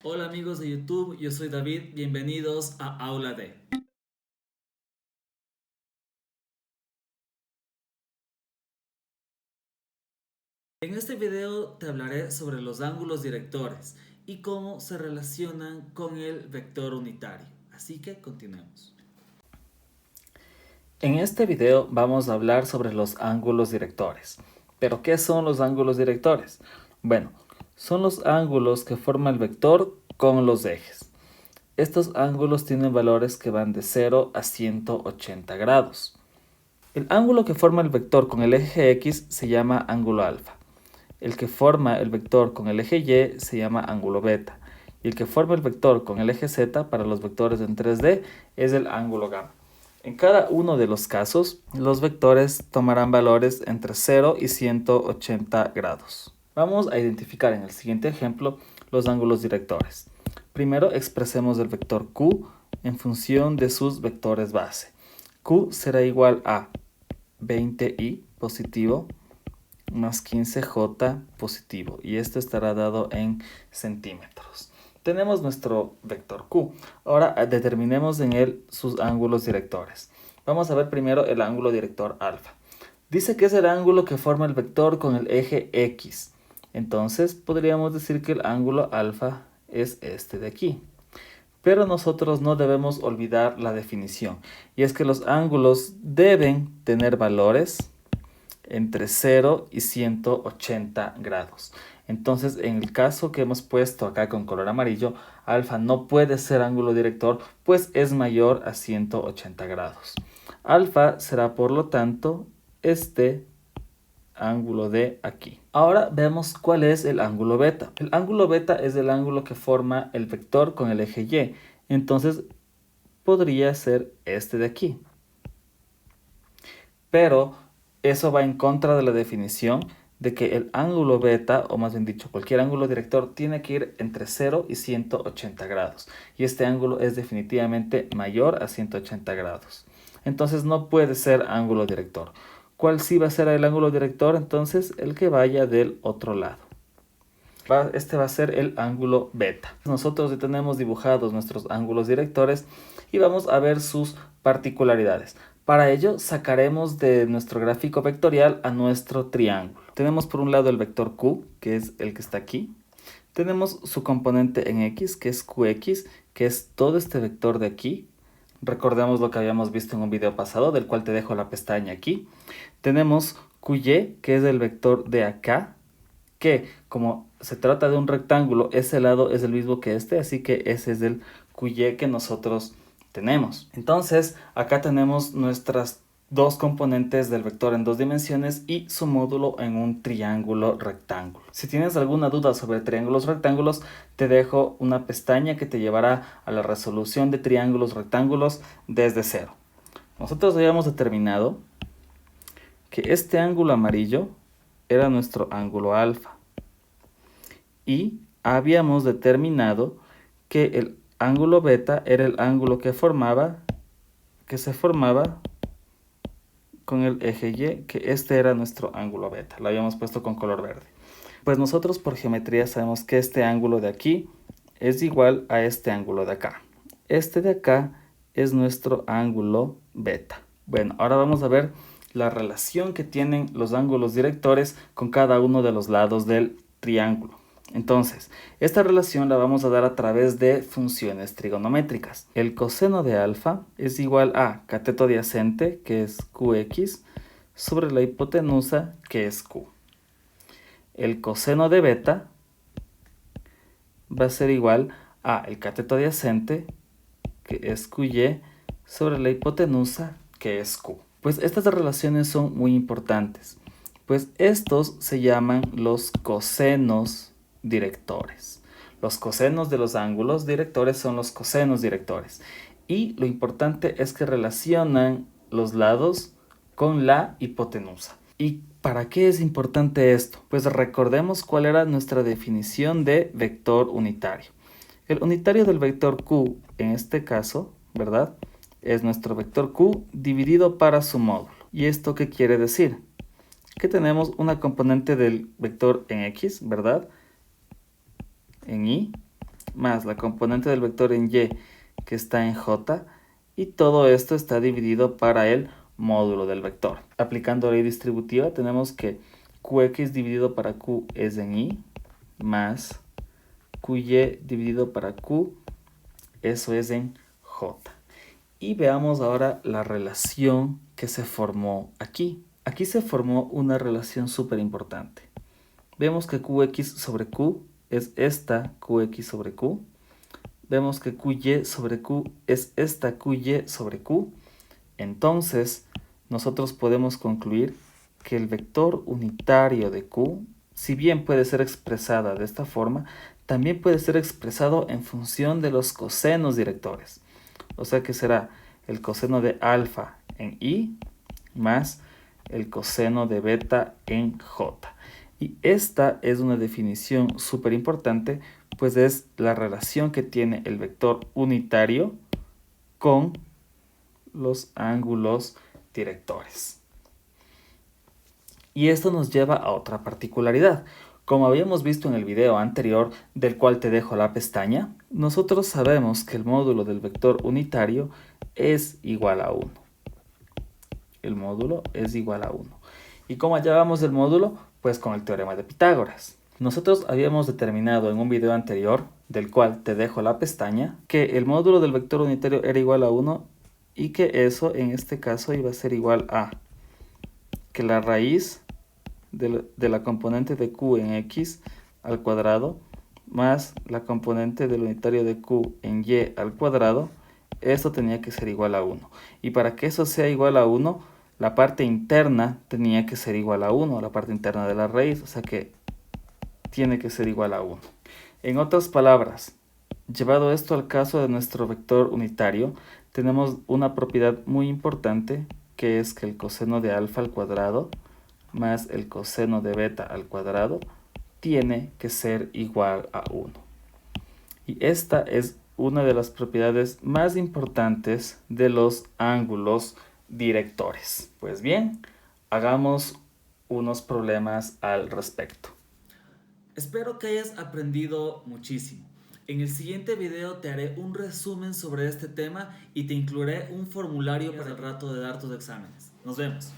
Hola amigos de YouTube, yo soy David, bienvenidos a Aula D. En este video te hablaré sobre los ángulos directores y cómo se relacionan con el vector unitario. Así que continuemos. En este video vamos a hablar sobre los ángulos directores. ¿Pero qué son los ángulos directores? Bueno, son los ángulos que forma el vector con los ejes. Estos ángulos tienen valores que van de 0 a 180 grados. El ángulo que forma el vector con el eje X se llama ángulo alfa. El que forma el vector con el eje Y se llama ángulo beta. Y el que forma el vector con el eje Z para los vectores en 3D es el ángulo gamma. En cada uno de los casos, los vectores tomarán valores entre 0 y 180 grados. Vamos a identificar en el siguiente ejemplo los ángulos directores. Primero expresemos el vector Q en función de sus vectores base. Q será igual a 20i positivo más 15j positivo, y esto estará dado en centímetros. Tenemos nuestro vector Q. Ahora determinemos en él sus ángulos directores. Vamos a ver primero el ángulo director alfa. Dice que es el ángulo que forma el vector con el eje X. Entonces podríamos decir que el ángulo alfa es este de aquí. Pero nosotros no debemos olvidar la definición, y es que los ángulos deben tener valores entre 0 y 180 grados. Entonces, en el caso que hemos puesto acá con color amarillo, alfa no puede ser ángulo director, pues es mayor a 180 grados. Alfa será, por lo tanto, este ángulo de aquí. Ahora vemos cuál es el ángulo beta. El ángulo beta es el ángulo que forma el vector con el eje Y. Entonces, podría ser este de aquí. Pero eso va en contra de la definición de que el ángulo beta, o más bien dicho, cualquier ángulo director, tiene que ir entre 0 y 180 grados. Y este ángulo es definitivamente mayor a 180 grados. Entonces no puede ser ángulo director. ¿Cuál sí va a ser el ángulo director? Entonces el que vaya del otro lado. Este va a ser el ángulo beta. Nosotros ya tenemos dibujados nuestros ángulos directores y vamos a ver sus particularidades. Para ello sacaremos de nuestro gráfico vectorial a nuestro triángulo. Tenemos por un lado el vector Q, que es el que está aquí. Tenemos su componente en X, que es QX, que es todo este vector de aquí. Recordemos lo que habíamos visto en un video pasado, del cual te dejo la pestaña aquí. Tenemos QY, que es el vector de acá, que como se trata de un rectángulo, ese lado es el mismo que este, así que ese es el QY que nosotros tenemos. Entonces, acá tenemos nuestras dos componentes del vector en dos dimensiones y su módulo en un triángulo rectángulo. Si tienes alguna duda sobre triángulos rectángulos, te dejo una pestaña que te llevará a la resolución de triángulos rectángulos desde cero. Nosotros habíamos determinado que este ángulo amarillo era nuestro ángulo alfa. Y habíamos determinado que el ángulo beta era el ángulo que se formaba con el eje Y, que este era nuestro ángulo beta. Lo habíamos puesto con color verde. Pues nosotros por geometría sabemos que este ángulo de aquí es igual a este ángulo de acá. Este de acá es nuestro ángulo beta. Bueno, ahora vamos a ver la relación que tienen los ángulos directores con cada uno de los lados del triángulo. Entonces, esta relación la vamos a dar a través de funciones trigonométricas. El coseno de alfa es igual a cateto adyacente, que es QX, sobre la hipotenusa, que es Q. El coseno de beta va a ser igual a el cateto adyacente, que es QY, sobre la hipotenusa, que es Q. Pues estas relaciones son muy importantes, pues estos se llaman los cosenos directores. Los cosenos de los ángulos directores son los cosenos directores. Y lo importante es que relacionan los lados con la hipotenusa. ¿Y para qué es importante esto? Pues recordemos cuál era nuestra definición de vector unitario. El unitario del vector Q, en este caso, ¿verdad?, es nuestro vector Q dividido para su módulo. ¿Y esto qué quiere decir? Que tenemos una componente del vector en X, ¿verdad?, en Y, más la componente del vector en Y que está en J, y todo esto está dividido para el módulo del vector. Aplicando la ley distributiva tenemos que Qx dividido para Q es en Y, más Qy dividido para Q, eso es en J. Y veamos ahora la relación que se formó aquí. Aquí se formó una relación súper importante. Vemos que Qx sobre Q es esta Qx sobre Q. Vemos que Qy sobre Q es esta Qy sobre Q. Entonces, nosotros podemos concluir que el vector unitario de Q, si bien puede ser expresada de esta forma, también puede ser expresado en función de los cosenos directores. O sea que será el coseno de alfa en Y más el coseno de beta en J. Y esta es una definición súper importante, pues es la relación que tiene el vector unitario con los ángulos directores. Y esto nos lleva a otra particularidad. Como habíamos visto en el video anterior, del cual te dejo la pestaña, nosotros sabemos que el módulo del vector unitario es igual a 1. El módulo es igual a 1. ¿Y cómo hallábamos el módulo? Pues con el teorema de Pitágoras. Nosotros habíamos determinado en un video anterior, del cual te dejo la pestaña, que el módulo del vector unitario era igual a 1 y que eso en este caso iba a ser igual a que la raíz de la componente de Q en X al cuadrado más la componente del unitario de Q en Y al cuadrado, esto tenía que ser igual a 1. Y para que eso sea igual a 1, la parte interna tenía que ser igual a 1, la parte interna de la raíz, o sea que tiene que ser igual a 1. En otras palabras, llevado esto al caso de nuestro vector unitario, tenemos una propiedad muy importante, que es que el coseno de alfa al cuadrado más el coseno de beta al cuadrado tiene que ser igual a 1. Y esta es una de las propiedades más importantes de los ángulos directores. Pues bien, hagamos unos problemas al respecto. Espero que hayas aprendido muchísimo. En el siguiente video te haré un resumen sobre este tema y te incluiré un formulario para el rato de dar tus exámenes. Nos vemos.